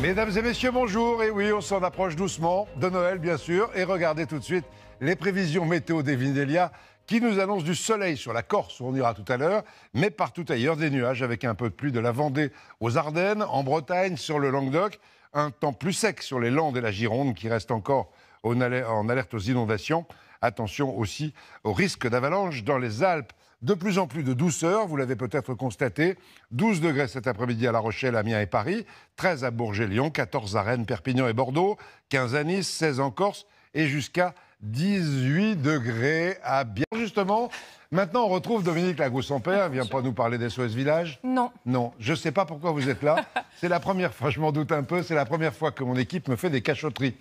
Mesdames et messieurs, bonjour. Et oui, on s'en approche doucement de Noël, bien sûr. Et regardez tout de suite les prévisions météo d'Evinelia qui nous annoncent du soleil sur la Corse, où on ira tout à l'heure, mais partout ailleurs, des nuages avec un peu de pluie de la Vendée aux Ardennes, en Bretagne, sur le Languedoc. Un temps plus sec sur les Landes et la Gironde, qui restent encore en alerte aux inondations. Attention aussi au risque d'avalanche dans les Alpes. De plus en plus de douceur, vous l'avez peut-être constaté. 12 degrés cet après-midi à La Rochelle, Amiens et Paris, 13 à Bourges et Lyon, 14 à Rennes, Perpignan et Bordeaux, 15 à Nice, 16 en Corse et jusqu'à 18 degrés à Biarritz. Justement, maintenant on retrouve Dominique Lagrousse-en-Père. Elle ne vient pas nous parler des SOS Village. Non. Non, je ne sais pas pourquoi vous êtes là. C'est la première fois, je m'en doute un peu, c'est la première fois que mon équipe me fait des cachotteries.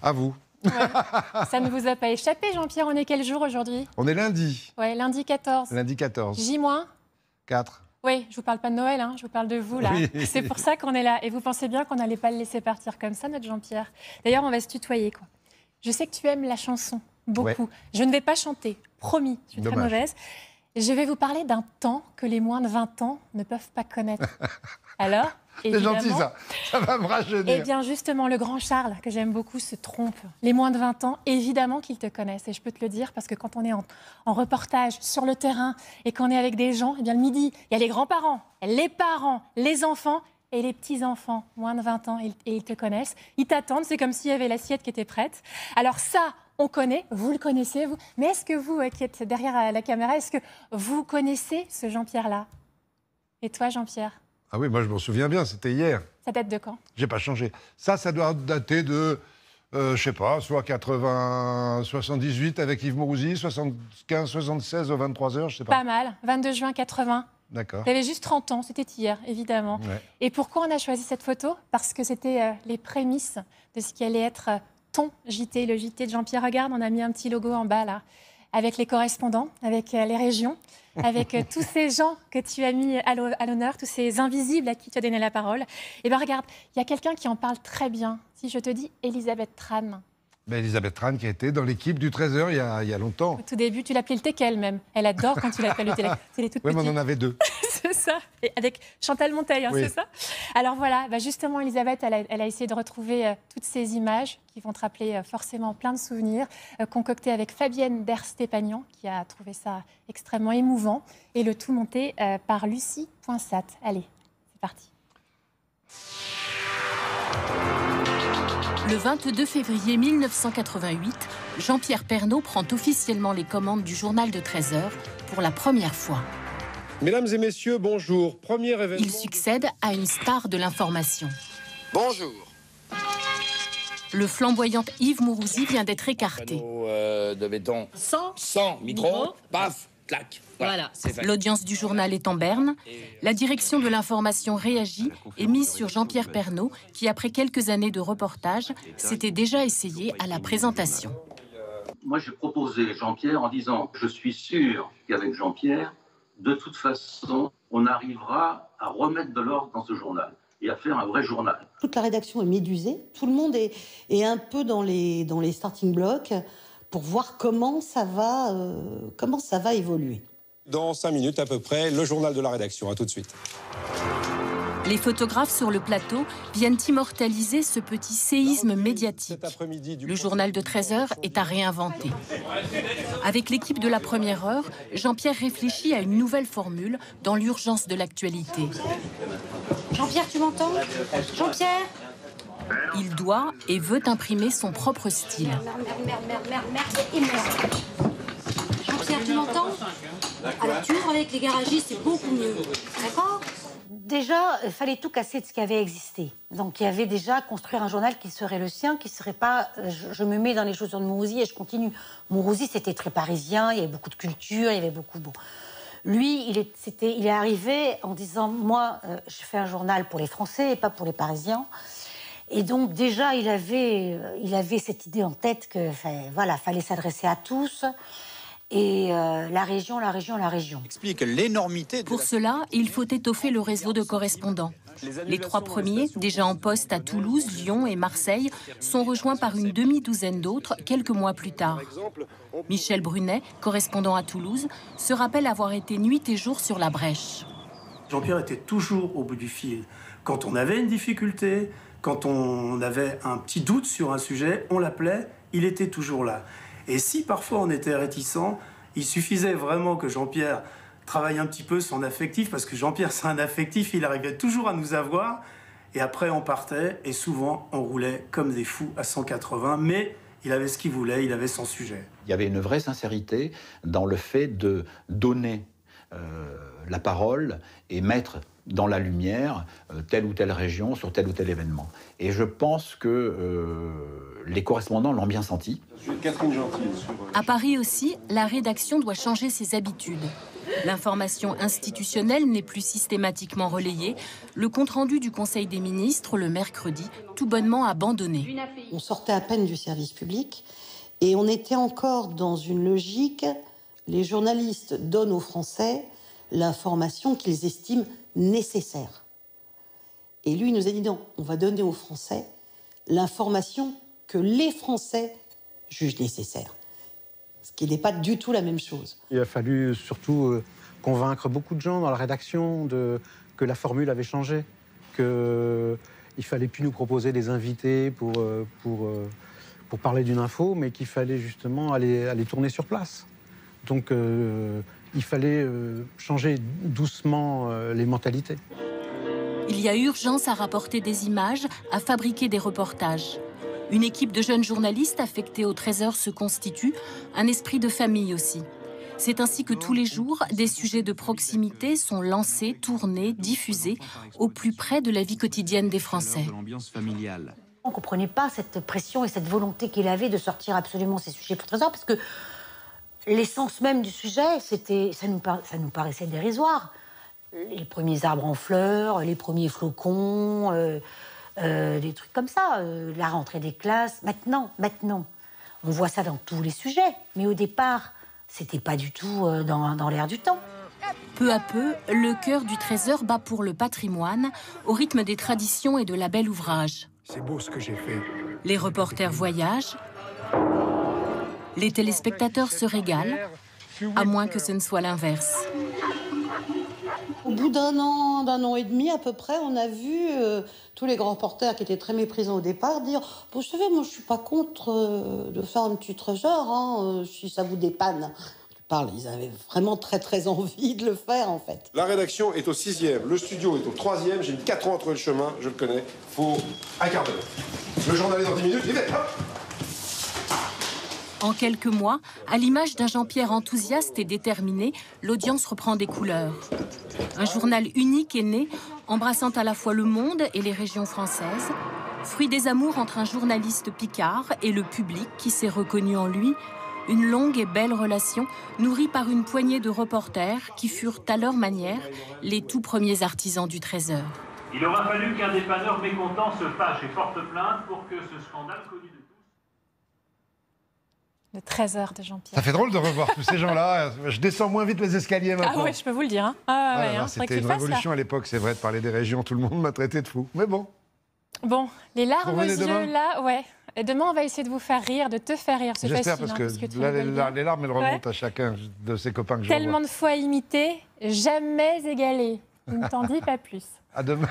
À vous. Ouais. Ça ne vous a pas échappé, Jean-Pierre. On est quel jour aujourd'hui? On est lundi. Ouais, lundi 14. Lundi 14. J-. 4. Oui, je vous parle pas de Noël, hein, je vous parle de vous, là. Oui. C'est pour ça qu'on est là. Et vous pensez bien qu'on n'allait pas le laisser partir comme ça, notre Jean-Pierre. D'ailleurs, on va se tutoyer, quoi. Je sais que tu aimes la chanson, beaucoup. Ouais. Je ne vais pas chanter, promis, je suis très mauvaise. Je vais vous parler d'un temps que les moins de 20 ans ne peuvent pas connaître. Alors, c'est gentil, ça va me rajeunir. Eh bien, justement, le grand Charles, que j'aime beaucoup, se trompe. Les moins de 20 ans, évidemment qu'ils te connaissent. Et je peux te le dire, parce que quand on est en reportage, sur le terrain, et qu'on est avec des gens, eh bien, le midi, il y a les grands-parents, les parents, les enfants et les petits-enfants, moins de 20 ans, et ils te connaissent. Ils t'attendent, c'est comme s'il y avait l'assiette qui était prête. Alors ça, on connaît, vous le connaissez, vous. Mais est-ce que vous, qui êtes derrière la caméra, est-ce que vous connaissez ce Jean-Pierre-là? Et toi, Jean-Pierre? Ah oui, moi je m'en souviens bien, c'était hier. Ça date de quand? J'ai pas changé. Ça doit dater de, je sais pas, soit 78 avec Yves Mourouzi, 75, 76 aux 23h, je sais pas. Pas mal, 22 juin 80. D'accord. Tu avais juste 30 ans, c'était hier, évidemment. Ouais. Et pourquoi on a choisi cette photo? Parce que c'était les prémices de ce qui allait être ton JT, le JT de Jean-Pierre. Regarde, on a mis un petit logo en bas, là, avec les correspondants, avec les régions, avec tous ces gens que tu as mis à l'honneur, tous ces invisibles à qui tu as donné la parole. Et bien regarde, il y a quelqu'un qui en parle très bien. Si je te dis Elisabeth Tran. Ben, Elisabeth Tran qui a été dans l'équipe du 13h il y a longtemps. Au tout début, tu l'appelais le teckel même. Elle adore quand tu l'appelles le teckel. C'est les toutes petites. Oui, mais on en avait deux. C'est ça. Et avec Chantal Monteil, hein, oui. C'est ça. Alors voilà, bah justement, Elisabeth, elle a essayé de retrouver toutes ces images qui vont te rappeler forcément plein de souvenirs, concoctées avec Fabienne Der-Stépagnan, qui a trouvé ça extrêmement émouvant. Et le tout monté par Lucie Poinsat. Allez, c'est parti. Le 22 février 1988, Jean-Pierre Pernaut prend officiellement les commandes du journal de 13h pour la première fois. Mesdames et messieurs, bonjour. Premier événement... Il succède à une star de l'information. Bonjour. Le flamboyant Yves Mourouzi vient d'être écarté. De béton. 100 micro. Paf, clac. Voilà. L'audience du journal est en berne. La direction de l'information réagit et mise sur Jean-Pierre Pernaut, qui, après quelques années de reportage, s'était déjà essayé à la présentation. Moi, j'ai proposé Jean-Pierre en disant « Je suis sûr qu'avec Jean-Pierre, de toute façon, on arrivera à remettre de l'ordre dans ce journal et à faire un vrai journal. » Toute la rédaction est médusée. Tout le monde est un peu dans les starting blocks pour voir comment ça va évoluer. Dans 5 minutes à peu près, le journal de la rédaction. À tout de suite. Les photographes sur le plateau viennent immortaliser ce petit séisme médiatique. Le journal de 13h est à réinventer. Avec l'équipe de la première heure, Jean-Pierre réfléchit à une nouvelle formule dans l'urgence de l'actualité. Jean-Pierre, tu m'entends? Jean-Pierre? Il doit et veut imprimer son propre style. Merde. Jean-Pierre, tu m'entends? Alors tu ouvres avec les garagistes, c'est beaucoup mieux. D'accord? Déjà, il fallait tout casser de ce qui avait existé. Donc il y avait déjà construire un journal qui serait le sien, qui serait pas... Je me mets dans les chaussures de Mourouzi et je continue. Mourouzi, c'était très parisien, il y avait beaucoup de culture, il y avait beaucoup... Bon. Lui, il est arrivé en disant, moi, je fais un journal pour les Français et pas pour les Parisiens. Et donc déjà, il avait cette idée en tête que, voilà, fallait s'adresser à tous. Et la région. Explique l'énormité. Pour cela, il faut étoffer le réseau de correspondants. Les 3 premiers, déjà en poste à Toulouse, Lyon et Marseille, sont rejoints par une demi-douzaine d'autres quelques mois plus tard. Michel Brunet, correspondant à Toulouse, se rappelle avoir été nuit et jour sur la brèche. Jean-Pierre était toujours au bout du fil. Quand on avait une difficulté, Quand on avait un petit doute sur un sujet, on l'appelait, il était toujours là. Et si parfois on était réticent, il suffisait vraiment que Jean-Pierre travaille un petit peu son affectif, parce que Jean-Pierre, c'est un affectif, il arrivait toujours à nous avoir. Et après, on partait, et souvent, on roulait comme des fous à 180, mais il avait ce qu'il voulait, il avait son sujet. Il y avait une vraie sincérité dans le fait de donner la parole et mettre dans la lumière telle ou telle région sur tel ou tel événement. Et je pense que les correspondants l'ont bien senti. À Paris aussi, la rédaction doit changer ses habitudes. L'information institutionnelle n'est plus systématiquement relayée. Le compte-rendu du Conseil des ministres, le mercredi, tout bonnement abandonné. On sortait à peine du service public et on était encore dans une logique. Les journalistes donnent aux Français l'information qu'ils estiment nécessaire. Et lui, il nous a dit non, on va donner aux Français l'information que les Français jugent nécessaire. Ce qui n'est pas du tout la même chose. Il a fallu surtout convaincre beaucoup de gens dans la rédaction que la formule avait changé, qu'il fallait plus nous proposer des invités pour parler d'une info, mais qu'il fallait justement aller tourner sur place. Donc il fallait changer doucement les mentalités. Il y a urgence à rapporter des images, à fabriquer des reportages. Une équipe de jeunes journalistes affectés au Trésor se constitue, un esprit de famille aussi. C'est ainsi que tous les jours, des sujets de proximité sont lancés, tournés, diffusés, au plus près de la vie quotidienne des Français. On ne comprenait pas cette pression et cette volonté qu'il avait de sortir absolument ces sujets pour Trésor, parce que l'essence même du sujet, ça nous paraissait dérisoire. Les premiers arbres en fleurs, les premiers flocons... des trucs comme ça, la rentrée des classes. Maintenant, on voit ça dans tous les sujets. Mais au départ, c'était pas du tout dans l'air du temps. Peu à peu, le cœur du Trésor bat pour le patrimoine, au rythme des traditions et de la belle ouvrage. C'est beau ce que j'ai fait. Les reporters voyagent, les téléspectateurs se régalent, à moins que ce ne soit l'inverse. Au bout d'un an et demi à peu près, on a vu tous les grands reporters qui étaient très méprisants au départ dire « Vous savez, moi je suis pas contre de faire un petit Trésor, hein, si ça vous dépanne. » Ils avaient vraiment très très envie de le faire en fait. La rédaction est au 6e, le studio est au 3e, j'ai mis 4 ans entre le chemin, je le connais, faut un quart d'heure. Le journal est dans 10 minutes, j'y vais, hop. En quelques mois, à l'image d'un Jean-Pierre enthousiaste et déterminé, l'audience reprend des couleurs. Un journal unique est né, embrassant à la fois le monde et les régions françaises, fruit des amours entre un journaliste picard et le public qui s'est reconnu en lui, une longue et belle relation nourrie par une poignée de reporters qui furent à leur manière les tout premiers artisans du Trésor. Il aura fallu qu'un dépanneur mécontent se fâche et porte plainte pour que ce scandale connu de... Le Trésor de Jean-Pierre. Ça fait drôle de revoir tous ces gens-là. Je descends moins vite les escaliers maintenant. Ah ouais, je peux vous le dire. Hein. C'était une révolution à l'époque, c'est vrai, de parler des régions. Tout le monde m'a traité de fou. Mais bon. Bon, les larmes aux yeux, là, ouais. Et demain, on va essayer de vous faire rire, de te faire rire. J'espère, parce que là, les larmes, elles remontent à chacun de ses copains que je vois. Tellement de fois imité, jamais égalé. Il ne t'en dit pas plus. À demain.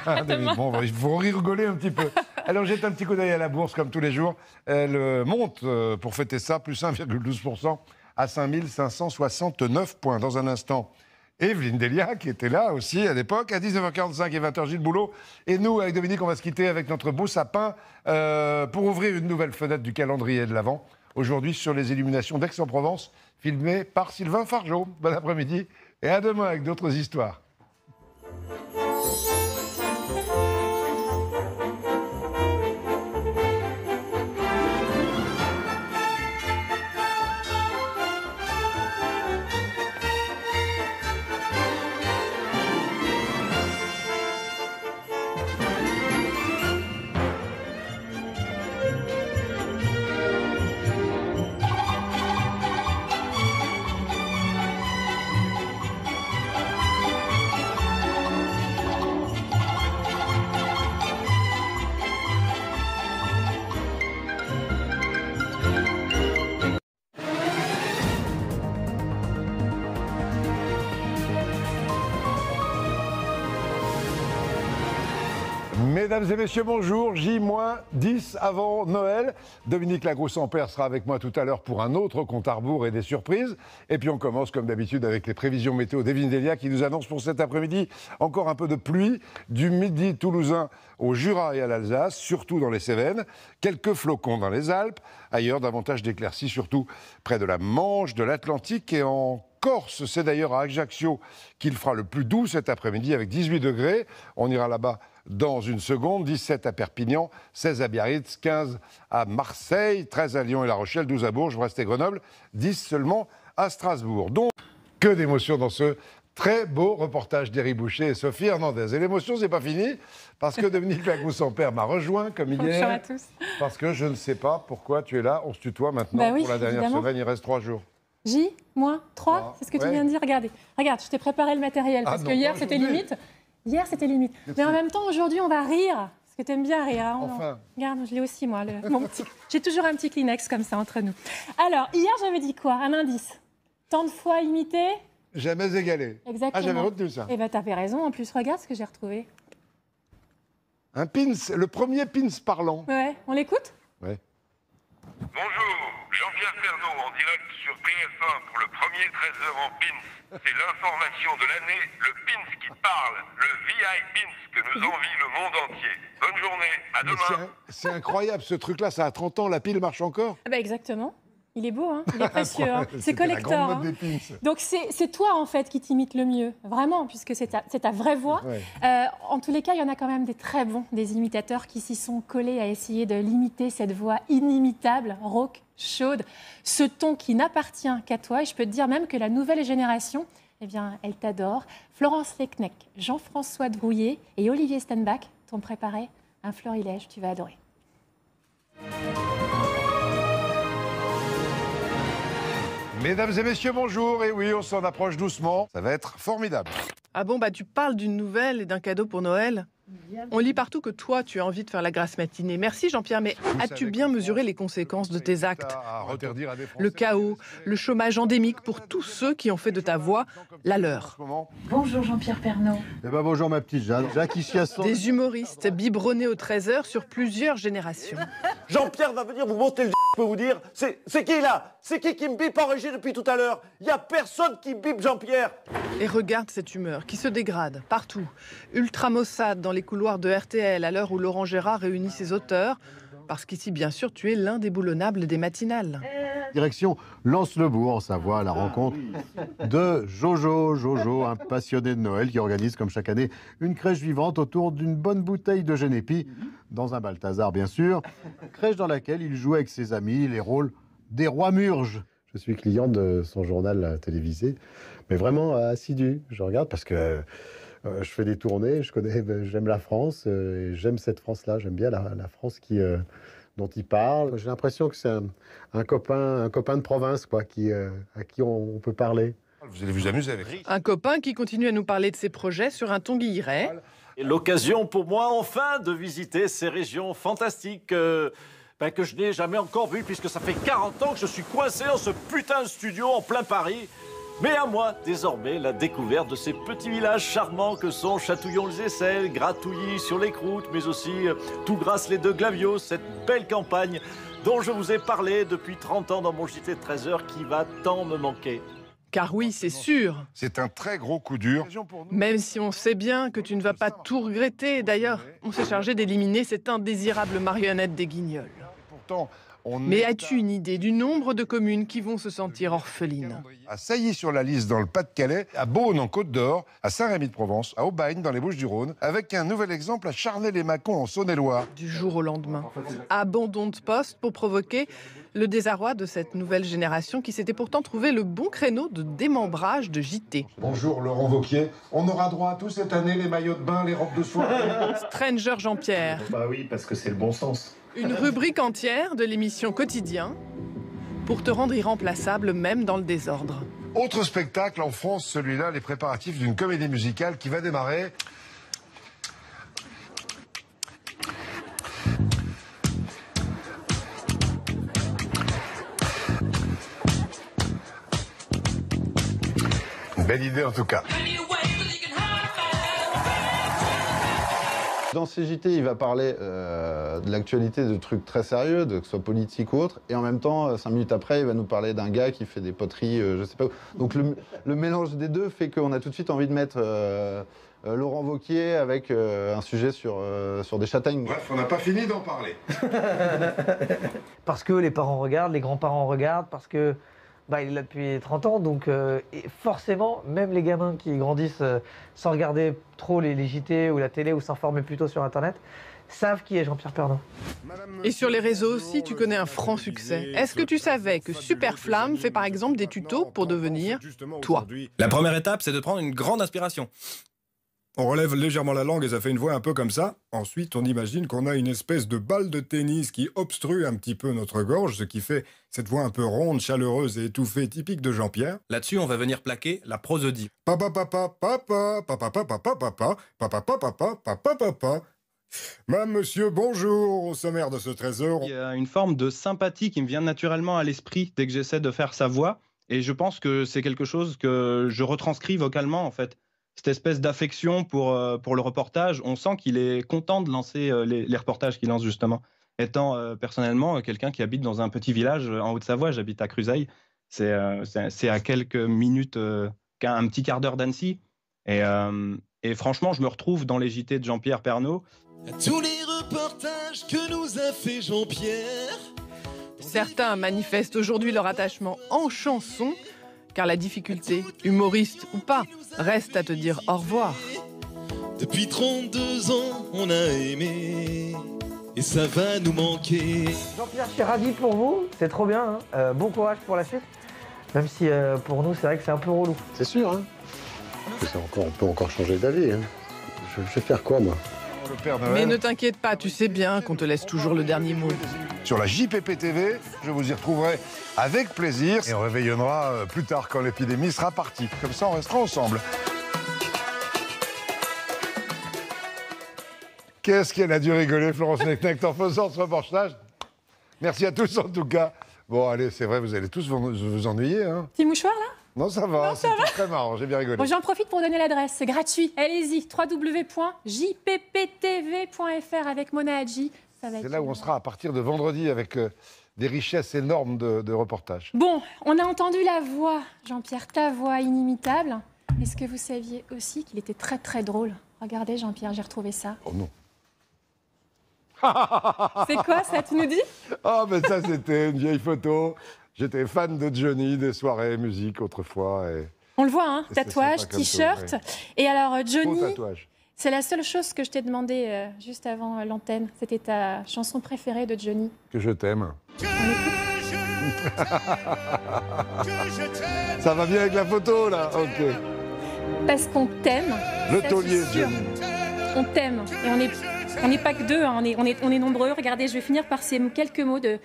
Bon, il faut rigoler un petit peu. Alors, jette un petit coup d'œil à la bourse, comme tous les jours. Elle monte, pour fêter ça, plus 1,12% à 5569 points. Dans un instant, Evelyne Delia, qui était là aussi à l'époque, à 19h45 et 20h, Gilles Boulot. Et nous, avec Dominique, on va se quitter avec notre beau sapin pour ouvrir une nouvelle fenêtre du calendrier de l'Avent. Aujourd'hui, sur les illuminations d'Aix-en-Provence, filmées par Sylvain Fargeau. Bon après-midi et à demain avec d'autres histoires. Mesdames et messieurs, bonjour. J-10 avant Noël. Dominique Lagroux-Sampère sera avec moi tout à l'heure pour un autre compte à rebours et des surprises. Et puis on commence comme d'habitude avec les prévisions météo d'Evelyne Delia qui nous annonce pour cet après-midi encore un peu de pluie du midi toulousain au Jura et à l'Alsace, surtout dans les Cévennes. Quelques flocons dans les Alpes. Ailleurs, davantage d'éclaircies, surtout près de la Manche, de l'Atlantique et en Corse. C'est d'ailleurs à Ajaccio qu'il fera le plus doux cet après-midi avec 18 degrés. On ira là-bas dans une seconde, 17 à Perpignan, 16 à Biarritz, 15 à Marseille, 13 à Lyon et La Rochelle, 12 à Bourges, Brest et Grenoble, 10 seulement à Strasbourg. Donc, que d'émotions dans ce très beau reportage d'Éric Boucher et Sophie Hernandez. Et l'émotion, c'est pas fini, parce que Dominique Lagroux-Sampère m'a rejoint, comme hier. Bonjour à tous. Parce que je ne sais pas pourquoi tu es là, on se tutoie maintenant Oui, pour la dernière évidemment. semaine, il reste 3 jours. J-3, c'est ce que tu viens de dire. Regarde, je t'ai préparé le matériel, parce que hier, c'était limite. Hier, c'était limite. Mais en même temps, aujourd'hui, on va rire. Parce que tu aimes bien rire. Hein, enfin. Regarde, je l'ai aussi, moi. J'ai toujours un petit Kleenex comme ça entre nous. Alors, hier, j'avais dit quoi? Un indice. Tant de fois imité. Jamais égalé. Exactement. Ah, j'avais retenu ça. Eh bien, t'avais raison. En plus, regarde ce que j'ai retrouvé. Un pins, le premier pins parlant. Ouais, on l'écoute? Ouais. Bonjour, Jean-Pierre Pernaut en direct sur TF1 pour le premier 13h en pins. C'est l'information de l'année, le pins qui parle, le VI pins que nous envie le monde entier. Bonne journée, à demain. C'est incroyable ce truc-là, ça a 30 ans, la pile marche encore. Exactement. Il est beau, hein, il est précieux, hein. C'est collector. Hein. Donc c'est toi en fait qui t'imites le mieux, vraiment, puisque c'est ta vraie voix. Ouais. En tous les cas, il y en a quand même des très bons, des imitateurs qui s'y sont collés à essayer de l'imiter, cette voix inimitable, rauque, chaude, ce ton qui n'appartient qu'à toi. Et je peux te dire même que la nouvelle génération, eh bien, elle t'adore. Florence Lecnec, Jean-François Drouillet et Olivier Stenbach t'ont préparé un florilège, tu vas adorer. Mesdames et messieurs, bonjour. Et oui, on s'en approche doucement. Ça va être formidable. Ah bon, tu parles d'une nouvelle et d'un cadeau pour Noël? On lit partout que toi, tu as envie de faire la grasse matinée. Merci Jean-Pierre, mais as-tu bien mesuré les conséquences de tes actes? Le chaos, le chômage endémique pour tous ceux qui ont fait de ta voix la leur. Bonjour Jean-Pierre Pernaut. Eh ben bonjour ma petite Jeanne. Jacques ici à son... Des humoristes biberonnés aux 13h sur plusieurs générations. Jean-Pierre va venir vous monter le je peux vous dire. C'est qui là? C'est qui me bipe en régie depuis tout à l'heure? Il n'y a personne qui bipe Jean-Pierre. Et regarde cette humeur qui se dégrade partout. Ultra maussade dans les couloirs de RTL à l'heure où Laurent Gérard réunit ses auteurs. Parce qu'ici, bien sûr, tu es l'indéboulonnable des matinales. Direction Lens-le-Bourg, en Savoie, à la rencontre de Jojo, un passionné de Noël qui organise, comme chaque année, une crèche vivante autour d'une bonne bouteille de Génépi, dans un Balthazar, bien sûr. Crèche dans laquelle il joue avec ses amis les rôles des rois murges. Je suis client de son journal télévisé, mais vraiment assidu. Je regarde parce que je fais des tournées, j'aime la France, et j'aime cette France-là, j'aime bien la France dont il parle. J'ai l'impression que c'est un copain de province, quoi, à qui on peut parler. Vous allez vous amuser avec. Un copain qui continue à nous parler de ses projets sur un ton guilleret. L'occasion pour moi, enfin, de visiter ces régions fantastiques que je n'ai jamais encore vues, puisque ça fait 40 ans que je suis coincé dans ce putain de studio en plein Paris. Mais à moi, désormais, la découverte de ces petits villages charmants que sont Chatouillon-les-Aisselles, Gratouilly sur les croûtes, mais aussi Tougrasse-les Deux Glavios, cette belle campagne dont je vous ai parlé depuis 30 ans dans mon JT de 13h qui va tant me manquer. Car oui, c'est sûr. C'est un très gros coup dur. Même si on sait bien que tu ne vas pas tout regretter. D'ailleurs, on s'est chargé d'éliminer cette indésirable marionnette des Guignols. Pourtant, mais as-tu une idée du nombre de communes qui vont se sentir orphelines? À Sailly-sur-la-Lys, dans le Pas-de-Calais, à Beaune, en Côte-d'Or, à Saint-Rémy-de-Provence, à Aubagne, dans les Bouches-du-Rhône, avec un nouvel exemple à Charnay-les-Mâcons, en Saône-et-Loire. Du jour au lendemain. Abandon de poste pour provoquer le désarroi de cette nouvelle génération qui s'était pourtant trouvé le bon créneau de démembrage de JT. Bonjour Laurent Wauquiez. On aura droit à tout cette année, les maillots de bain, les robes de soirée. Stranger Jean-Pierre. Bah oui, parce que c'est le bon sens. Une rubrique entière de l'émission Quotidien pour te rendre irremplaçable même dans le désordre. Autre spectacle en France, celui-là, les préparatifs d'une comédie musicale qui va démarrer. Belle idée en tout cas. Dans ces JT, il va parler de l'actualité, de trucs très sérieux, que ce soit politique ou autre, et en même temps, 5 minutes après, il va nous parler d'un gars qui fait des poteries, je sais pas où. Donc le mélange des deux fait qu'on a tout de suite envie de mettre Laurent Wauquiez avec un sujet sur des châtaignes. Bref, on n'a pas fini d'en parler. Parce que les parents regardent, les grands-parents regardent, parce que il est là depuis 30 ans, donc et forcément, même les gamins qui grandissent sans regarder trop les JT ou la télé ou s'informer plutôt sur Internet, savent qui est Jean-Pierre Pernaut. Et sur les réseaux aussi, tu connais un franc succès. Est-ce que tu savais que Superflamme fait par exemple des tutos pour devenir toi? La première étape, c'est de prendre une grande inspiration. On relève légèrement la langue et ça fait une voix un peu comme ça. Ensuite, on imagine qu'on a une espèce de balle de tennis qui obstrue un petit peu notre gorge, ce qui fait cette voix un peu ronde, chaleureuse et étouffée, typique de Jean-Pierre. Là-dessus, on va venir plaquer la prosodie. Papa, papa, papa, papa, papa, papa, papa, papa, papa, papa, papa. Madame, monsieur, bonjour. Au sommaire de ce trésor. Il y a une forme de sympathie qui me vient naturellement à l'esprit dès que j'essaie de faire sa voix. Et je pense que c'est quelque chose que je retranscris vocalement, en fait. Cette espèce d'affection pour le reportage, on sent qu'il est content de lancer les reportages qu'il lance justement. Étant personnellement quelqu'un qui habite dans un petit village en Haute-Savoie, j'habite à Cruseilles, c'est à quelques minutes, un petit quart d'heure d'Annecy. Et franchement, je me retrouve dans les JT de Jean-Pierre Pernaut. À tous les reportages que nous a fait Jean-Pierre. Certains manifestent aujourd'hui leur attachement en chanson, car la difficulté, humoriste ou pas, reste à te dire au revoir. Depuis 32 ans, on a aimé, et ça va nous manquer. Jean-Pierre, je suis ravi pour vous, c'est trop bien, hein. Bon courage pour la suite. Même si pour nous, c'est vrai que c'est un peu relou. C'est sûr, hein. On peut encore changer d'avis. Hein. Je vais faire quoi, moi? Le Père Noël. Mais ne t'inquiète pas, tu sais bien qu'on te laisse toujours le dernier mot. Sur la JPP TV, je vous y retrouverai avec plaisir et on réveillonnera plus tard quand l'épidémie sera partie. Comme ça, on restera ensemble. Qu'est-ce qu'elle a dû rigoler, Florence Necknecht, en faisant ce reportage. Merci à tous, en tout cas. Bon, allez, c'est vrai, vous allez tous vous ennuyer. Hein. Petit mouchoir, là? Non, ça va, c'était très marrant, j'ai bien rigolé. Bon, j'en profite pour donner l'adresse, c'est gratuit. Allez-y, www.jppptv.fr avec Mona Hadji. C'est là où on sera à partir de vendredi avec des richesses énormes de reportages. Bon, on a entendu la voix, Jean-Pierre, ta voix inimitable. Est-ce que vous saviez aussi qu'il était très très drôle? Regardez, Jean-Pierre, j'ai retrouvé ça. Oh non. C'est quoi ça, tu nous dis? Ah, mais ça, c'était une vieille photo. J'étais fan de Johnny, des soirées, musique autrefois. Et... On le voit, hein, tatouage, t-shirt. Ouais. Et alors, Johnny, c'est la seule chose que je t'ai demandé juste avant l'antenne. C'était ta chanson préférée de Johnny. Que je t'aime. Ça va bien avec la photo, là? Ok. Parce qu'on t'aime. Le taulier, Johnny. On t'aime. Et on n'est pas que deux, hein. on est nombreux. Regardez, je vais finir par ces quelques mots de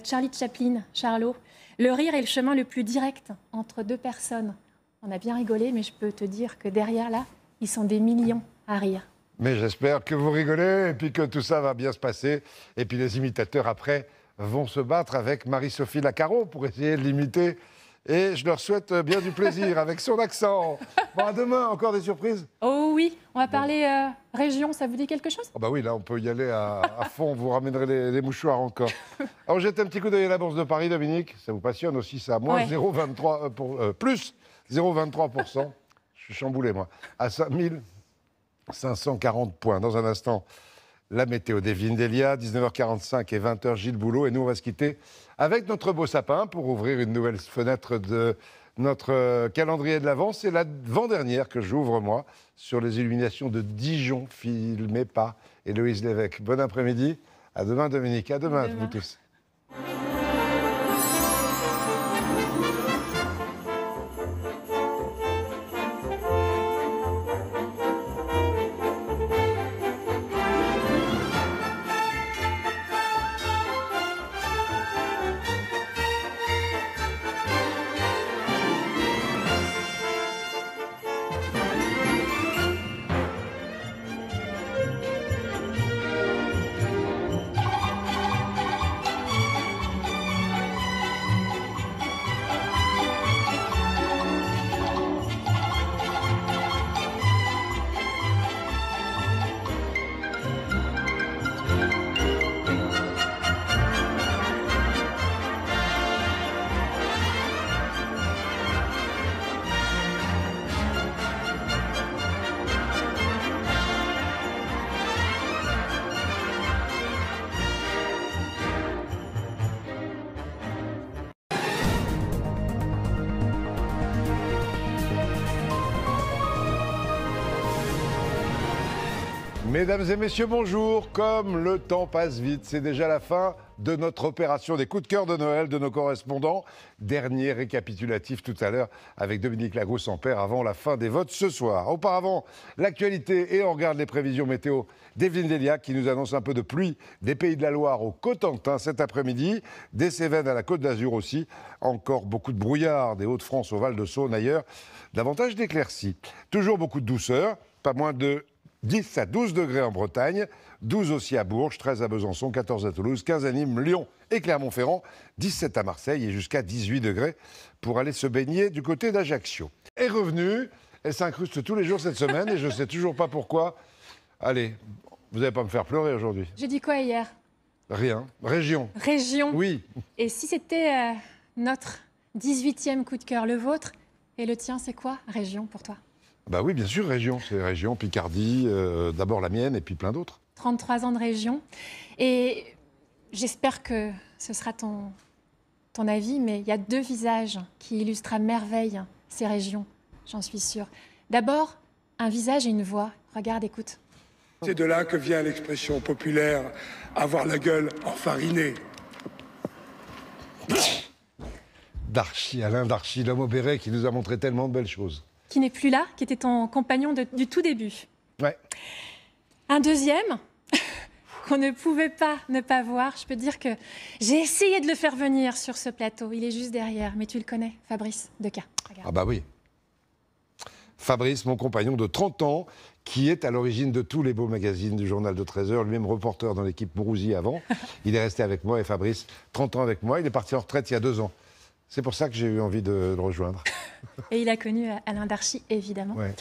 Charlie Chaplin, Charlot. Le rire est le chemin le plus direct entre deux personnes. On a bien rigolé, mais je peux te dire que derrière, là, ils sont des millions à rire. Mais j'espère que vous rigolez et puis que tout ça va bien se passer. Et puis les imitateurs, après, vont se battre avec Marie-Sophie Lacaro pour essayer de l'imiter. Et je leur souhaite bien du plaisir avec son accent. Bon, à demain, encore des surprises? Oh oui, on va parler région, ça vous dit quelque chose? Oh bah oui, là, on peut y aller à fond. Vous ramènerez les mouchoirs encore. Alors, jette un petit coup d'œil à la Bourse de Paris, Dominique. Ça vous passionne aussi, ça. Moins 0,23%, plus 0,23%. Je suis chamboulé, moi. À 5540 points. Dans un instant, la météo des Vindelia, 19h45 et 20h, Gilles Boulot. Et nous, on va se quitter avec notre beau sapin pour ouvrir une nouvelle fenêtre de notre calendrier de l'Avent. C'est l'avant-dernière que j'ouvre, moi, sur les illuminations de Dijon, filmées par Héloïse Lévesque. Bon après-midi. À demain, Dominique. À demain, vous tous. Mesdames et messieurs, bonjour. Comme le temps passe vite, c'est déjà la fin de notre opération des coups de cœur de Noël de nos correspondants. Dernier récapitulatif tout à l'heure avec Dominique Lagroux-Sampère avant la fin des votes ce soir. Auparavant, l'actualité et on regarde les prévisions météo d'Evelyne Delia qui nous annonce un peu de pluie des Pays de la Loire au Cotentin cet après-midi, des Cévennes à la Côte d'Azur aussi, encore beaucoup de brouillard des Hauts-de-France au Val-de-Saône ailleurs, davantage d'éclaircies. Toujours beaucoup de douceur, pas moins de 10 à 12 degrés en Bretagne, 12 aussi à Bourges, 13 à Besançon, 14 à Toulouse, 15 à Nîmes, Lyon et Clermont-Ferrand, 17 à Marseille et jusqu'à 18 degrés pour aller se baigner du côté d'Ajaccio. Est revenue, elle s'incruste tous les jours cette semaine et je ne sais toujours pas pourquoi. Allez, vous n'allez pas me faire pleurer aujourd'hui. J'ai dit quoi hier? Rien. Région. Région. Oui. Et si c'était notre 18e coup de cœur, le vôtre, et le tien, c'est quoi, région, pour toi? Bah oui, bien sûr, région. C'est région, Picardie, d'abord la mienne et puis plein d'autres. 33 ans de région. Et j'espère que ce sera ton avis, mais il y a deux visages qui illustrent à merveille ces régions, j'en suis sûre. D'abord, un visage et une voix. Regarde, écoute. C'est de là que vient l'expression populaire « avoir la gueule enfarinée ». Darchy, Alain Darchy, l'homme au béret qui nous a montré tellement de belles choses. Qui n'est plus là, qui était ton compagnon du tout début. Ouais. Un deuxième, qu'on ne pouvait pas ne pas voir. Je peux te dire que j'ai essayé de le faire venir sur ce plateau. Il est juste derrière, mais tu le connais, Fabrice Decas. Regarde. Ah bah oui. Fabrice, mon compagnon de 30 ans, qui est à l'origine de tous les beaux magazines du journal de 13h, lui-même reporter dans l'équipe Mourouzi avant. Il est resté avec moi et Fabrice, 30 ans avec moi. Il est parti en retraite il y a 2 ans. C'est pour ça que j'ai eu envie de le rejoindre. Et il a connu Alain Darchy, évidemment. Ouais.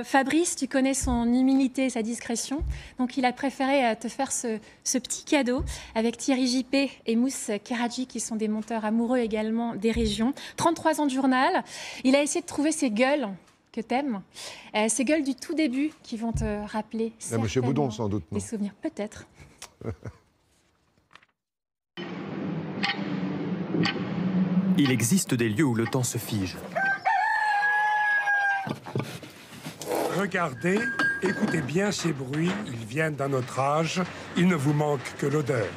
Fabrice, tu connais son humilité et sa discrétion. Donc, il a préféré te faire ce petit cadeau avec Thierry Jippé et Mousse Keradji, qui sont des monteurs amoureux également des régions. 33 ans de journal. Il a essayé de trouver ces gueules que t'aimes. Ces gueules du tout début qui vont te rappeler Monsieur Boudon, sans doute, non? Des souvenirs, peut-être. Il existe des lieux où le temps se fige. Regardez, écoutez bien ces bruits, ils viennent d'un autre âge, il ne vous manque que l'odeur.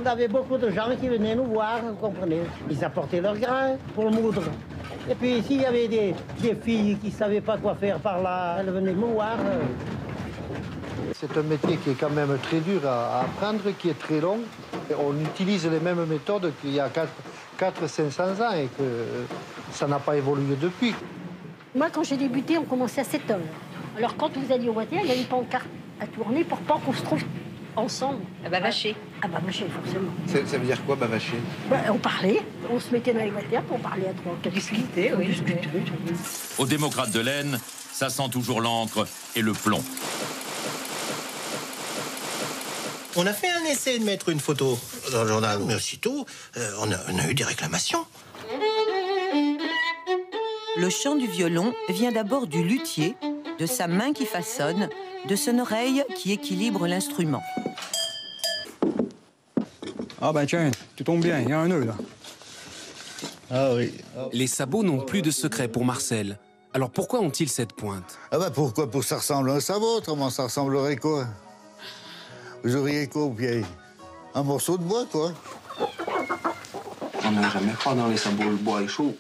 On avait beaucoup de gens qui venaient nous voir, vous comprenez. Ils apportaient leur grain pour le moudre. Et puis s'il y avait des filles qui ne savaient pas quoi faire par là, elles venaient me voir. C'est un métier qui est quand même très dur à apprendre, qui est très long. On utilise les mêmes méthodes qu'il y a 400-500 ans et que ça n'a pas évolué depuis. Moi, quand j'ai débuté, on commençait à 7 heures. Alors, quand vous alliez au voiture, il y a une pancarte à tourner pour pas qu'on se trouve ensemble. À bavacher. À bavacher, forcément. Ça veut dire quoi, bavacher? On parlait, on se mettait dans les voitures pour parler à trois. Discuter, oui. Aux démocrates de l'Aisne, ça sent toujours l'encre et le plomb. On a fait un essai de mettre une photo dans le journal, mais aussitôt, on a eu des réclamations. Le chant du violon vient d'abord du luthier, de sa main qui façonne, de son oreille qui équilibre l'instrument. Ah ben tiens, tu tombes bien, il y a un nœud là. Ah oui. Les sabots n'ont plus de secret pour Marcel. Alors pourquoi ont-ils cette pointe? Ah bah pourquoi? Pour que ça ressemble à un sabot, autrement ça ressemblerait quoi? Vous auriez quoi au pied? Un morceau de bois, quoi. On n'a jamais froid dans les sabots, le bois est chaud.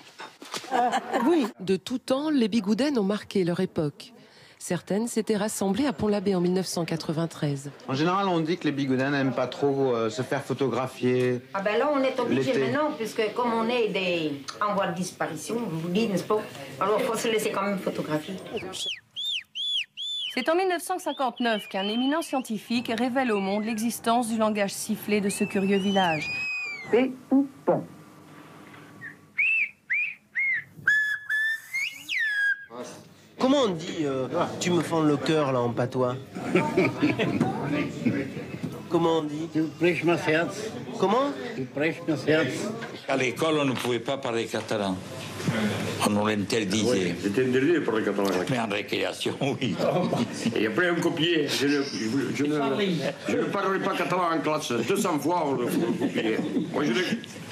Oui. De tout temps, les bigoudaines ont marqué leur époque. Certaines s'étaient rassemblées à Pont-l'Abbé en 1993. En général, on dit que les bigoudaines n'aiment pas trop se faire photographier. Ah ben là, on est obligé maintenant, puisque comme on est en voie de disparition, vous vous dites, n'est-ce pas? Alors, il faut se laisser quand même photographier. C'est en 1959 qu'un éminent scientifique révèle au monde l'existence du langage sifflé de ce curieux village. P ou pont. Comment on dit tu me fends le cœur, là, en patois? Comment on dit? Tu prêches ma herz. Comment? Tu prêches ma herz. À l'école, on ne pouvait pas parler catalan. On nous l'interdisait. C'était interdit pour les Catalans. Mais en récréation, oui. Et après, on copiait. Je ne parlerai pas catalan en classe. 200 fois, on le copiait. Moi,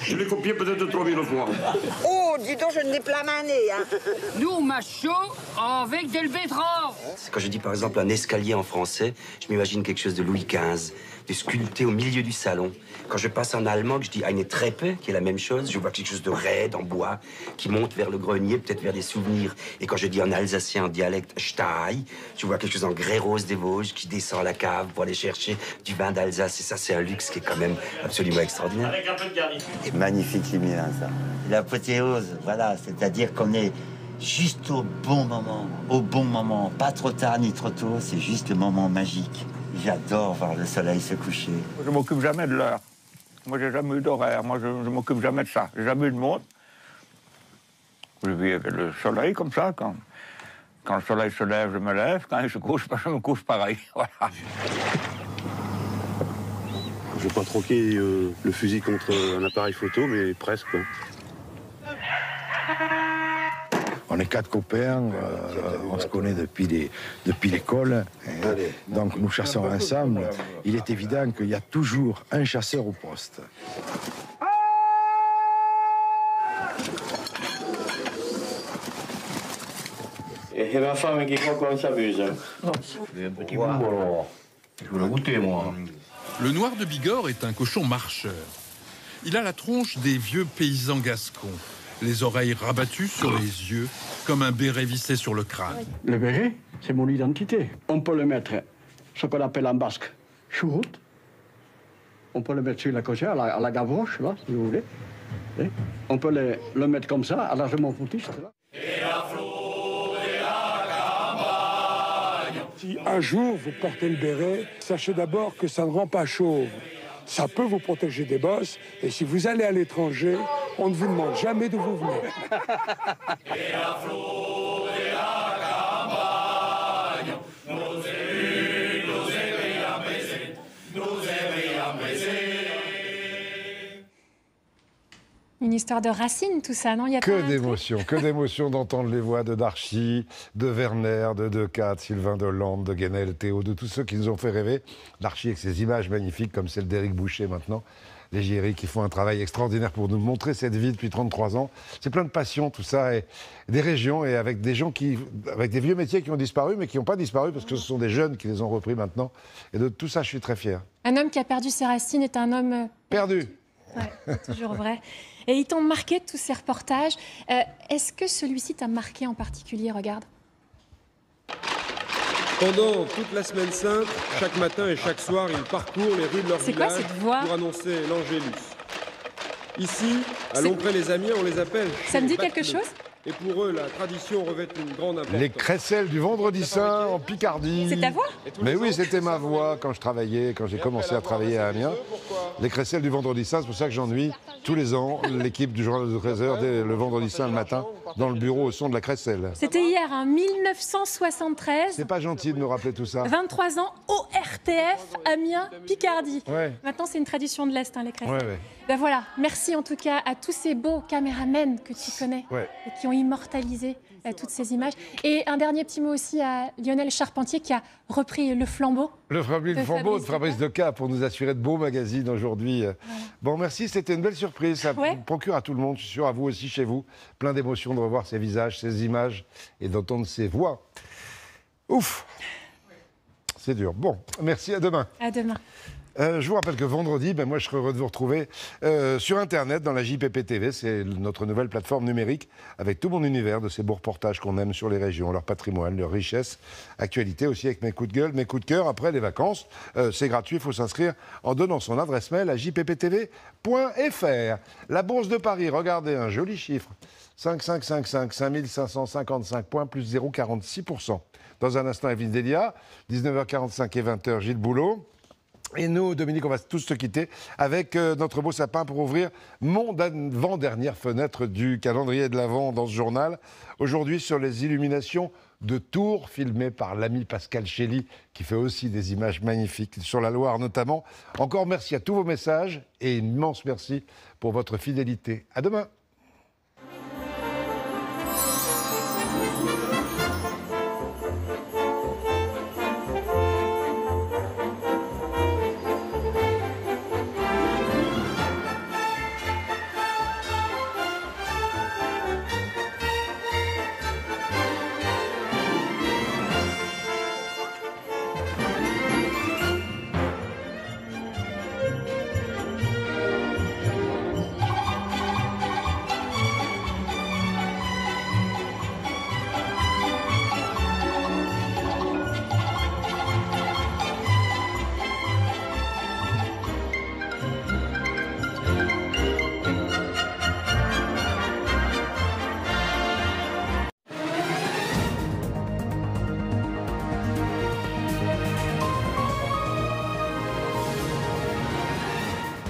je l'ai copié peut-être 3000 fois. Oh, dis donc, je n'ai pas mané, hein. Nous, on mâche chaud avec des betteraves. Quand je dis par exemple un escalier en français, je m'imagine quelque chose de Louis XV, de sculpté au milieu du salon. Quand je passe en allemand, que je dis eine Treppe, qui est la même chose, je vois quelque chose de raide, en bois, qui monte vers le grenier, peut-être vers des souvenirs. Et quand je dis en alsacien, en dialecte, Stey, je vois quelque chose en grès rose des Vosges, qui descend à la cave pour aller chercher du vin d'Alsace. Et ça, c'est un luxe qui est quand même absolument extraordinaire. Avec un peu de garni. C'est magnifique, Limien, ça. L'apothéose, voilà, c'est-à-dire qu'on est juste au bon moment, pas trop tard ni trop tôt, c'est juste le moment magique. J'adore voir le soleil se coucher. Je m'occupe jamais de l'heure. Moi, j'ai jamais eu d'horaire. Moi, je m'occupe jamais de ça. J'ai jamais eu de montre. Je vis avec le soleil comme ça. Quand le soleil se lève, je me lève. Quand il se couche, je me couche pareil. Voilà. Je vais pas troquer le fusil contre un appareil photo, mais presque. On est 4 copains, on se connaît depuis l'école, donc nous chassons ensemble. Il est évident qu'il y a toujours un chasseur au poste. Et ma femme qui croit qu'on s'amuse. Un petit bout, alors. Je voulais goûter, moi. Le noir de Bigorre est un cochon marcheur. Il a la tronche des vieux paysans gascons, les oreilles rabattues sur les yeux, comme un béret vissé sur le crâne. Le béret, c'est mon identité. On peut le mettre, ce qu'on appelle en basque, chourout. On peut le mettre sur la cochère, à la gavroche, là, si vous voulez. Et on peut le mettre comme ça, à la mon foutiste, là. Si un jour vous portez le béret, sachez d'abord que ça ne rend pas chauve. Ça peut vous protéger des bosses, et si vous allez à l'étranger, on ne vous demande jamais d'où vous venez. Une histoire de racines, tout ça, non? Il y a que d'émotions d'entendre les voix de Darchy, de Werner, de Decatz, Sylvain Delande, de Guénel, Théo, de tous ceux qui nous ont fait rêver. Darchy avec ses images magnifiques, comme celle d'Éric Boucher maintenant. Les Géry qui font un travail extraordinaire pour nous montrer cette vie depuis 33 ans. C'est plein de passion, tout ça, et des régions, et avec des gens avec des vieux métiers qui ont disparu, mais qui n'ont pas disparu, parce que ce sont des jeunes qui les ont repris maintenant. Et de tout ça, je suis très fier. Un homme qui a perdu ses racines est un homme... Perdu. Ouais, c'est toujours vrai. Et ils t'ont marqué, tous ces reportages. Est-ce que celui-ci t'a marqué en particulier? Regarde. Pendant toute la semaine sainte, chaque matin et chaque soir, ils parcourent les rues de leur village pour annoncer l'Angélus. Ici, à Lompré-les-Amiens, on les appelle... Ça me dit quelque chose? Et pour eux, la tradition revêt une grande importance. Les crécelles du Vendredi Saint en Picardie. C'est ta voix? Mais oui, c'était ma voix quand j'ai commencé à travailler à Amiens. Les crécelles du Vendredi Saint, c'est pour ça que j'ennuie tous les ans l'équipe du journal de 13h le Vendredi Saint le matin dans le bureau au son de la crécelle. C'était hier, en 1973. C'est pas gentil de me rappeler tout ça. 23 ans, ORTF, Amiens, Picardie. Ouais. Maintenant, c'est une tradition de l'Est, hein, les crécelles. Ouais. Ben voilà, merci en tout cas à tous ces beaux caméramens que tu connais et qui ont immortalisé toutes ces images. Et un dernier petit mot aussi à Lionel Charpentier qui a repris le flambeau. Le flambeau de Fabrice Decatz pour nous assurer de beaux magazines aujourd'hui. Voilà. Bon, merci, c'était une belle surprise. Ça procure à tout le monde, je suis sûr, à vous aussi chez vous, plein d'émotions de revoir ces visages, ces images et d'entendre ces voix. Ouf, c'est dur. Bon, merci, à demain. À demain. Je vous rappelle que vendredi, moi je serai heureux de vous retrouver sur Internet, dans la JPP TV. C'est notre nouvelle plateforme numérique avec tout mon univers de ces beaux reportages qu'on aime sur les régions, leur patrimoine, leur richesse, actualité aussi avec mes coups de gueule, mes coups de cœur après les vacances. C'est gratuit, il faut s'inscrire en donnant son adresse mail à jpptv.fr. La Bourse de Paris, regardez un joli chiffre. 5555 points plus 0,46%. Dans un instant, Evelyne Delia, 19h45 et 20h, Gilles Boulot. Et nous, Dominique, on va tous se quitter avec notre beau sapin pour ouvrir mon avant-dernière fenêtre du calendrier de l'Avent dans ce journal. Aujourd'hui, sur les illuminations de Tours, filmées par l'ami Pascal Chély, qui fait aussi des images magnifiques, sur la Loire notamment. Encore merci à tous vos messages et immense merci pour votre fidélité. À demain.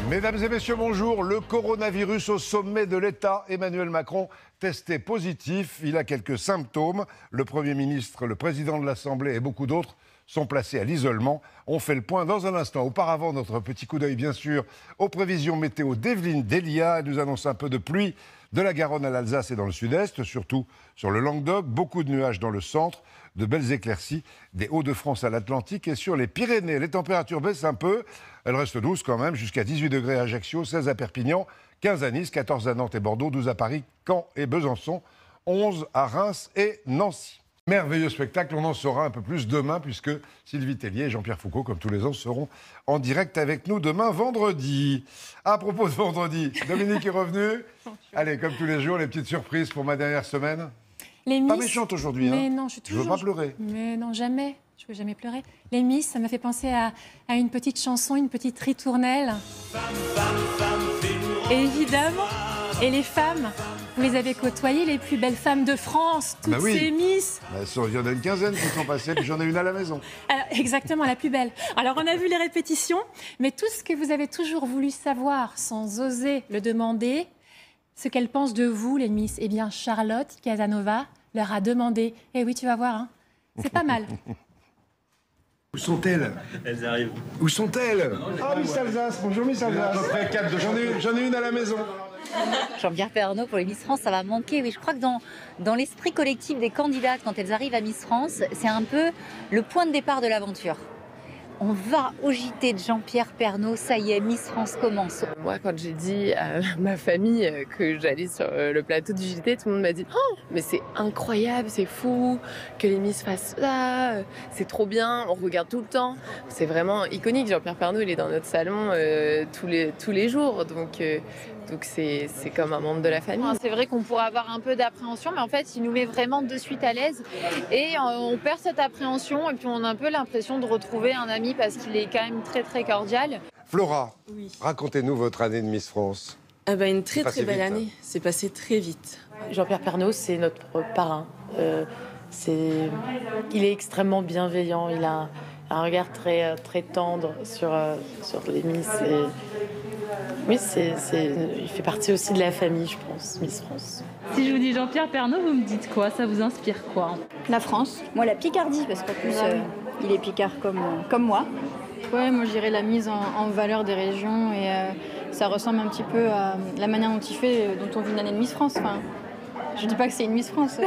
Mesdames et messieurs, bonjour. Le coronavirus au sommet de l'État. Emmanuel Macron testé positif. Il a quelques symptômes. Le Premier ministre, le président de l'Assemblée et beaucoup d'autres sont placés à l'isolement. On fait le point dans un instant. Auparavant, notre petit coup d'œil, bien sûr, aux prévisions météo d'Evelyne Delia. Elle nous annonce un peu de pluie de la Garonne à l'Alsace et dans le sud-est, surtout sur le Languedoc. Beaucoup de nuages dans le centre, de belles éclaircies des Hauts-de-France à l'Atlantique et sur les Pyrénées. Les températures baissent un peu. Elles restent douces quand même, jusqu'à 18 degrés à Ajaccio, 16 à Perpignan, 15 à Nice, 14 à Nantes et Bordeaux, 12 à Paris, Caen et Besançon, 11 à Reims et Nancy. Merveilleux spectacle, on en saura un peu plus demain puisque Sylvie Tellier et Jean-Pierre Foucault, comme tous les ans, seront en direct avec nous demain vendredi. À propos de vendredi, Dominique est revenue. Allez, comme tous les jours, les petites surprises pour ma dernière semaine. Les Pas Miss... méchante aujourd'hui, mais hein. non, je veux pas pleurer. Mais non, jamais. Je veux jamais pleurer. Les Miss, ça m'a fait penser à une petite chanson, une petite ritournelle. Et évidemment, et les femmes, vous les avez côtoyées, les plus belles femmes de France, toutes ces Miss. Il y en a une quinzaine qui sont passées, puis j'en ai une à la maison. Alors, exactement, la plus belle. Alors, on a vu les répétitions, mais tout ce que vous avez toujours voulu savoir, sans oser le demander, ce qu'elles pensent de vous, les Miss, eh bien, Charlotte Casanova leur a demandé. Eh oui, tu vas voir, hein. C'est pas mal. Où sont-elles? Elles arrivent. Où sont-elles? Ah, Miss Alsace, bonjour Miss Alsace. J'en ai une à la maison. Jean-Pierre Pernaut pour les Miss France, ça va manquer. Oui, je crois que dans l'esprit collectif des candidates, quand elles arrivent à Miss France, c'est un peu le point de départ de l'aventure. On va au JT de Jean-Pierre Pernaut, ça y est, Miss France commence. Moi, quand j'ai dit à ma famille que j'allais sur le plateau du JT, tout le monde m'a dit « Oh, mais c'est incroyable, c'est fou que les Miss fassent ça, c'est trop bien, on regarde tout le temps. » C'est vraiment iconique, Jean-Pierre Pernaut, il est dans notre salon tous les jours, donc c'est comme un membre de la famille. C'est vrai qu'on pourrait avoir un peu d'appréhension, mais en fait, il nous met vraiment de suite à l'aise. Et on perd cette appréhension, et puis on a un peu l'impression de retrouver un ami parce qu'il est quand même très, très cordial. Flora, racontez-nous votre année de Miss France. Une très, très belle année. C'est passé très vite. Jean-Pierre Pernaut, c'est notre parrain. Il est extrêmement bienveillant. Il a un regard très, très tendre sur les Miss. Oui, il fait partie aussi de la famille, je pense, Miss France. Si je vous dis Jean-Pierre Pernaut, vous me dites quoi? Ça vous inspire quoi? La France. Moi, la Picardie, parce qu'en plus, il est picard comme moi. Ouais, moi, je dirais la mise en valeur des régions et ça ressemble un petit peu à la manière dont on vit une année de Miss France. Enfin, je dis pas que c'est une Miss France.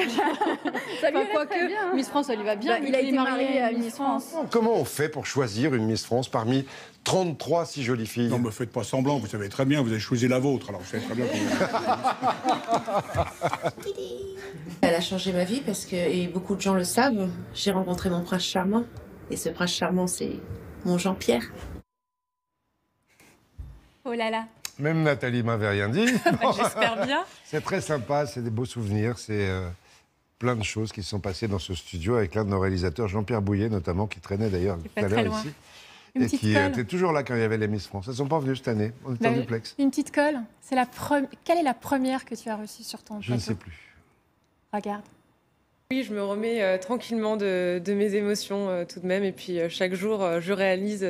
Miss France, ça lui va bien. Il a été marié à Miss France. Comment on fait pour choisir une Miss France parmi 33 si jolies filles? Non, me faites pas semblant, vous savez très bien, vous avez choisi la vôtre, alors vous savez très bien Elle a changé ma vie parce que, et beaucoup de gens le savent, j'ai rencontré mon prince charmant. Et ce prince charmant, c'est mon Jean-Pierre. Oh là là. Même Nathalie m'avait rien dit. J'espère bien. C'est très sympa, c'est des beaux souvenirs, c'est plein de choses qui se sont passées dans ce studio avec l'un de nos réalisateurs, Jean-Pierre Bouillet notamment, qui traînait d'ailleurs tout à l'heure ici. Et qui était toujours là quand il y avait les Miss France. Elles ne sont pas venues cette année, on était en duplex. Une petite colle, quelle est la première que tu as reçue sur ton plateau? Je ne sais plus. Regarde. Oui, je me remets tranquillement de mes émotions tout de même. Et puis chaque jour, je réalise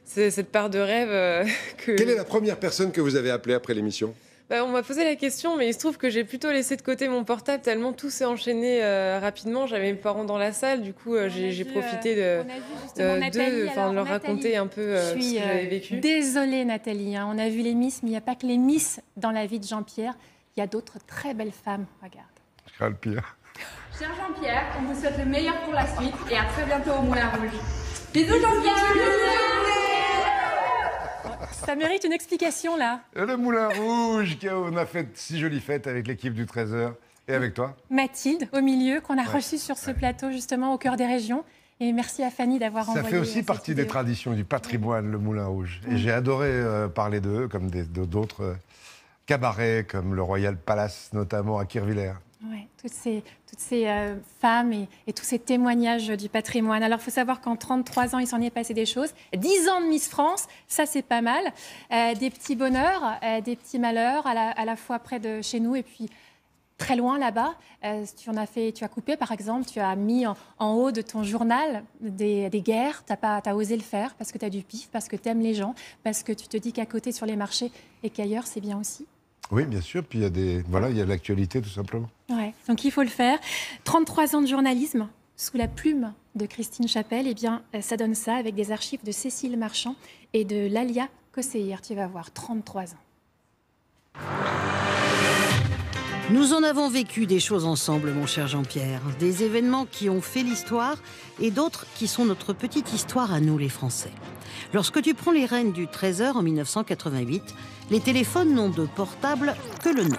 cette part de rêve que... Quelle est la première personne que vous avez appelée après l'émission? On m'a posé la question, mais il se trouve que j'ai plutôt laissé de côté mon portable tellement tout s'est enchaîné rapidement. J'avais mes parents dans la salle, du coup j'ai profité de leur raconter un peu ce que j'avais vécu. Désolée Nathalie, hein, on a vu les Miss, mais il n'y a pas que les Miss dans la vie de Jean-Pierre. Il y a d'autres très belles femmes, regarde. Je crains le pire. Cher Jean-Pierre, on vous souhaite le meilleur pour la suite et à très bientôt au Moulin Rouge. Bisous Jean-Pierre. Ça mérite une explication, là. Le Moulin Rouge, on a fait si jolies fêtes avec l'équipe du 13h. Et avec toi? Mathilde, au milieu, qu'on a reçue sur ce plateau, justement, au cœur des régions. Et merci à Fanny d'avoir envoyé. Ça fait aussi partie des traditions du patrimoine, le Moulin Rouge. Et j'ai adoré parler d'eux, comme d'autres cabarets, comme le Royal Palace, notamment à Kirchwiller. Oui, toutes ces femmes et tous ces témoignages du patrimoine. Alors, il faut savoir qu'en 33 ans, il s'en est passé des choses. 10 ans de Miss France, ça, c'est pas mal. Des petits bonheurs, des petits malheurs, à la fois près de chez nous et puis très loin là-bas. Tu as coupé, par exemple, tu as mis en haut de ton journal des guerres. Tu as osé le faire parce que tu as du pif, parce que tu aimes les gens, parce que tu te dis qu'à côté, sur les marchés et qu'ailleurs, c'est bien aussi. Oui, bien sûr. Puis il y a l'actualité, tout simplement. Ouais. Donc il faut le faire. 33 ans de journalisme sous la plume de Christine Chapelle. Eh bien, ça donne ça avec des archives de Cécile Marchand et de Lalia Kosseir. Tu vas voir, 33 ans. Nous en avons vécu des choses ensemble, mon cher Jean-Pierre. Des événements qui ont fait l'histoire et d'autres qui sont notre petite histoire à nous, les Français. Lorsque tu prends les rênes du Trésor en 1988, les téléphones n'ont de portable que le nom.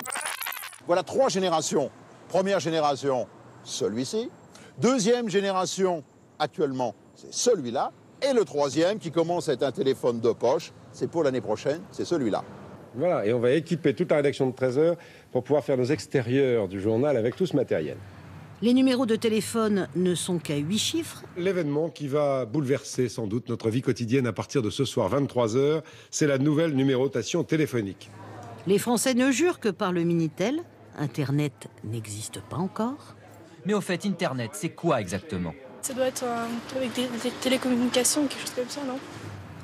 Voilà 3 générations. Première génération, celui-ci. Deuxième génération, actuellement, c'est celui-là. Et le troisième, qui commence à être un téléphone de poche, c'est pour l'année prochaine, c'est celui-là. Voilà, et on va équiper toute la rédaction de 13h pour pouvoir faire nos extérieurs du journal avec tout ce matériel. Les numéros de téléphone ne sont qu'à 8 chiffres. L'événement qui va bouleverser sans doute notre vie quotidienne à partir de ce soir 23h, c'est la nouvelle numérotation téléphonique. Les Français ne jurent que par le Minitel. Internet n'existe pas encore. Mais au fait, Internet, c'est quoi exactement? Ça doit être avec des télécommunications, quelque chose comme ça, non?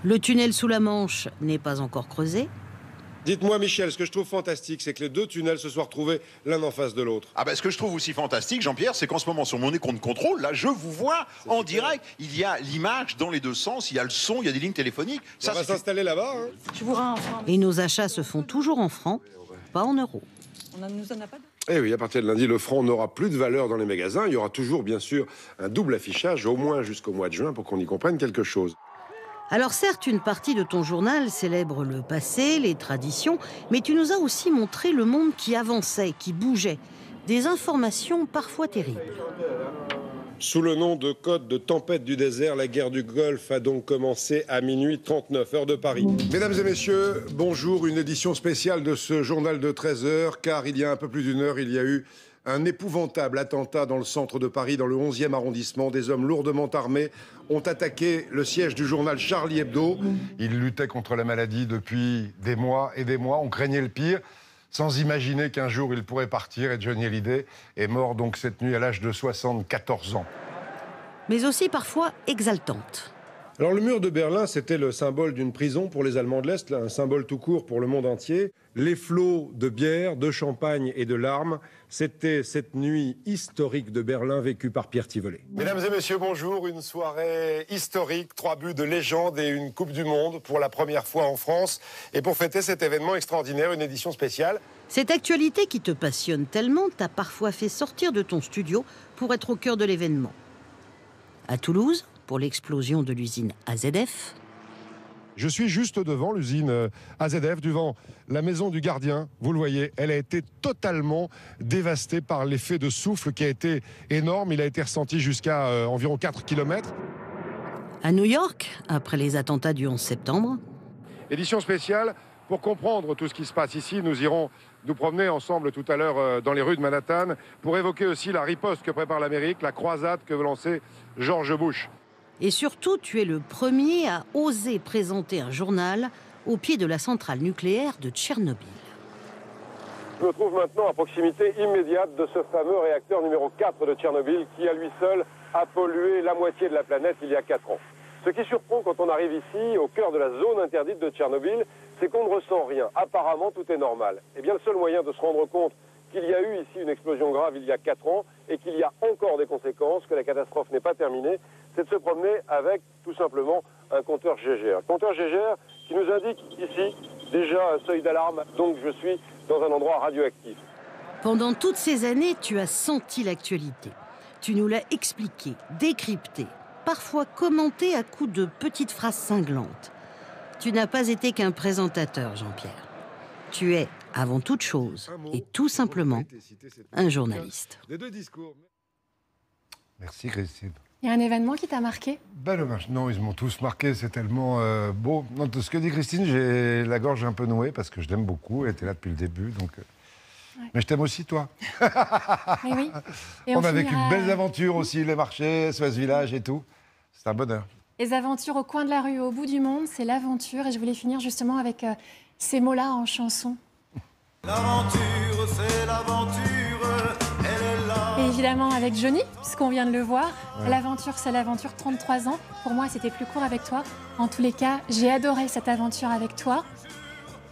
Le tunnel sous la Manche n'est pas encore creusé. Dites-moi, Michel, ce que je trouve fantastique, c'est que les 2 tunnels se soient retrouvés l'un en face de l'autre. Ah ben, ce que je trouve aussi fantastique, Jean-Pierre, c'est qu'en ce moment, sur mon écran de contrôle, là, je vous vois en direct. Il y a l'image dans les 2 sens, il y a le son, il y a des lignes téléphoniques. Ça va s'installer là-bas. Hein. Tu vous rends en francs. Et nos achats se font toujours en francs, pas en euros. On nous en a pas de... Eh oui, à partir de lundi, le franc n'aura plus de valeur dans les magasins. Il y aura toujours, bien sûr, un double affichage, au moins jusqu'au mois de juin, pour qu'on y comprenne quelque chose. Alors certes, une partie de ton journal célèbre le passé, les traditions, mais tu nous as aussi montré le monde qui avançait, qui bougeait. Des informations parfois terribles. Sous le nom de code de tempête du désert, la guerre du Golfe a donc commencé à minuit 39, heure de Paris. Mesdames et messieurs, bonjour, une édition spéciale de ce journal de 13h, car il y a un peu plus d'une heure, il y a eu un épouvantable attentat dans le centre de Paris, dans le 11e arrondissement. Des hommes lourdement armés ont attaqué le siège du journal Charlie Hebdo. Ils luttaient contre la maladie depuis des mois et des mois. On craignait le pire, sans imaginer qu'un jour il pourrait partir. Et Johnny Hallyday est mort donc cette nuit à l'âge de 74 ans. Mais aussi parfois exaltante. Alors le mur de Berlin, c'était le symbole d'une prison pour les Allemands de l'Est, là, un symbole tout court pour le monde entier. Les flots de bière, de champagne et de larmes, c'était cette nuit historique de Berlin vécue par Pierre Tivolet. Mesdames et messieurs, bonjour. Une soirée historique, 3 buts de légende et une Coupe du Monde pour la première fois en France. Et pour fêter cet événement extraordinaire, une édition spéciale. Cette actualité qui te passionne tellement t'a parfois fait sortir de ton studio pour être au cœur de l'événement. À Toulouse, pour l'explosion de l'usine AZF. Je suis juste devant l'usine AZF, devant la maison du gardien. Vous le voyez, elle a été totalement dévastée par l'effet de souffle qui a été énorme. Il a été ressenti jusqu'à environ 4 km. À New York, après les attentats du 11 septembre. Édition spéciale. Pour comprendre tout ce qui se passe ici, nous irons nous promener ensemble tout à l'heure dans les rues de Manhattan pour évoquer aussi la riposte que prépare l'Amérique, la croisade que veut lancer George Bush. Et surtout, tu es le premier à oser présenter un journal au pied de la centrale nucléaire de Tchernobyl. Je me trouve maintenant à proximité immédiate de ce fameux réacteur numéro 4 de Tchernobyl qui, à lui seul, a pollué la moitié de la planète il y a 4 ans. Ce qui surprend quand on arrive ici, au cœur de la zone interdite de Tchernobyl, c'est qu'on ne ressent rien. Apparemment, tout est normal. Eh bien, le seul moyen de se rendre compte qu'il y a eu ici une explosion grave il y a 4 ans et qu'il y a encore des conséquences, que la catastrophe n'est pas terminée, c'est de se promener avec, tout simplement, un compteur GGR. Compteur GGR qui nous indique ici déjà un seuil d'alarme, donc je suis dans un endroit radioactif. Pendant toutes ces années, tu as senti l'actualité. Tu nous l'as expliqué, décrypté, parfois commenté à coups de petites phrases cinglantes. Tu n'as pas été qu'un présentateur, Jean-Pierre. Tu es, avant toute chose, et tout simplement, un journaliste. Merci, Christine. Il y a un événement qui t'a marqué? Non, ils m'ont tous marqué, c'est tellement beau. Non, de ce que dit Christine, j'ai la gorge un peu nouée parce que je l'aime beaucoup, elle était là depuis le début. Donc, ouais. Mais je t'aime aussi, toi. Mais oui. Et on a vécu de belles aventures aussi, les marchés, SOS Village et tout. C'est un bonheur. Les aventures au coin de la rue, au bout du monde, c'est l'aventure. Et je voulais finir justement avec ces mots-là en chanson. L'aventure, c'est l'aventure. évidemment avec Johnny, puisqu'on vient de le voir. Ouais. L'aventure, c'est l'aventure, 33 ans. Pour moi, c'était plus court avec toi. En tous les cas, j'ai adoré cette aventure avec toi.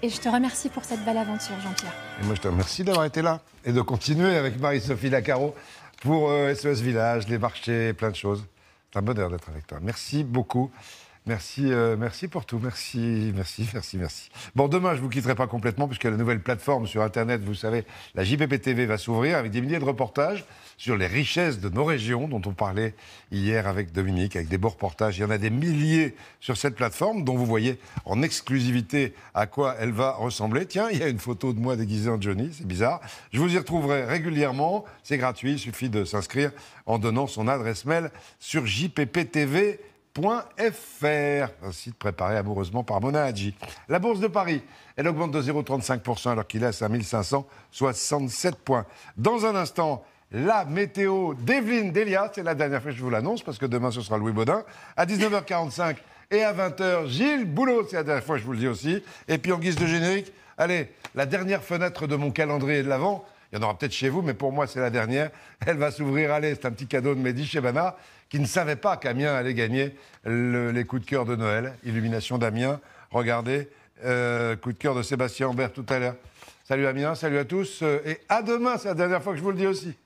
Et je te remercie pour cette belle aventure, Jean-Pierre. Et moi, je te remercie d'avoir été là et de continuer avec Marie-Sophie Lacaro pour SOS Village, les marchés, plein de choses. C'est un bonheur d'être avec toi. Merci beaucoup. Merci, merci pour tout. Merci. Bon, demain, je ne vous quitterai pas complètement puisque la nouvelle plateforme sur Internet, vous savez, la JPP TV va s'ouvrir avec des milliers de reportages sur les richesses de nos régions dont on parlait hier avec Dominique, avec des beaux reportages. Il y en a des milliers sur cette plateforme dont vous voyez en exclusivité à quoi elle va ressembler. Tiens, il y a une photo de moi déguisé en Johnny, c'est bizarre. Je vous y retrouverai régulièrement. C'est gratuit, il suffit de s'inscrire en donnant son adresse mail sur jpptv.fr, un site préparé amoureusement par Mona Hadji. La Bourse de Paris, elle augmente de 0,35% alors qu'il est à 5567 points. Dans un instant, la météo d'Evelyne Delia, c'est la dernière fois que je vous l'annonce parce que demain ce sera Louis Baudin. À 19h45 et à 20h, Gilles Boulot, c'est la dernière fois que je vous le dis aussi. Et puis en guise de générique, allez, la dernière fenêtre de mon calendrier de l'Avent. Il y en aura peut-être chez vous, mais pour moi, c'est la dernière. Elle va s'ouvrir. Allez, c'est un petit cadeau de Mehdi Chebana, qui ne savait pas qu'Amiens allait gagner les coups de cœur de Noël. Illumination d'Amiens. Regardez, coup de cœur de Sébastien Ambert tout à l'heure. Salut Amiens, salut à tous. Et à demain, c'est la dernière fois que je vous le dis aussi.